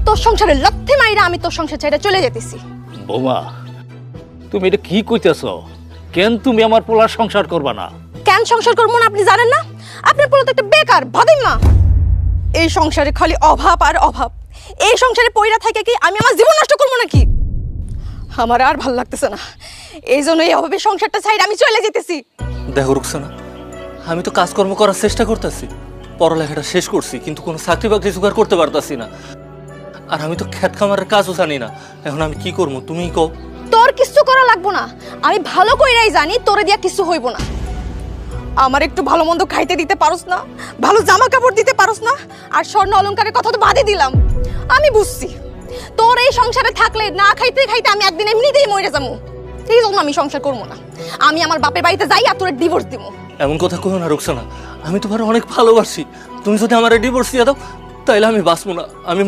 তোর সংসারে লাথি মাইরা আমি তোর সংসার ছেড়ে চলে যেতেছি। বৌমা, তুমি এটা কি কইতেছ? কেন তুমি আমার পোলার সংসার করবা না? কেন সংসার করবো না আপনি জানেন না? আপনার পোলা তো একটা বেকার ভাদিমা। এই সংসারে খালি অভাব আর অভাব। এই সংসারে পয়রা থাকে কি আমি আমার জীবন নষ্ট করবো নাকি? আমার আর ভাল লাগতেছে না, এই জন্য এই অভাবে সংসারটা ছাইড়ে আমি চলে যেতেছি। দেখো রুকসানা, আমি তো কাজকর্ম করার চেষ্টা করতেছি, পড়ালেখাটা শেষ করছি, কিন্তু কোনো চাকরি বাকরি জোগাড় করতে পারতাছি না। আর আমি তো খেত খামারের কাজও জানি না। এখন আমি কি করবো তুমিই কও। তোর কিছু করা লাগবো না, আমি ভালো কইরাই জানি তোরে দিয়া কিছু হইব না। আমার একটু ভালো মন্দ খাইতে দিতে পারোস না, ভালো জামা কাপড় দিতে পারোস না, আর স্বর্ণ অলংকারের কথা তো বাদই দিলাম। আমি বুঝছি তোর এই সংসারে থাকলে না খাইতে খাইতে আমি একদিন এমনিতেই মরে যাবো। এই জন্য আমি সংসার করবো না, আমি আমার বাপের বাড়িতে যাই আর তোর ডিভোর্স দিব। এমন কথা কইও না রুকসানা, আমি তোমার অনেক ভালোবাসি। তুমি যদি আমার ডিভোর্স দিয়ে দাও তাইলে আমি বাঁচবো না। আমি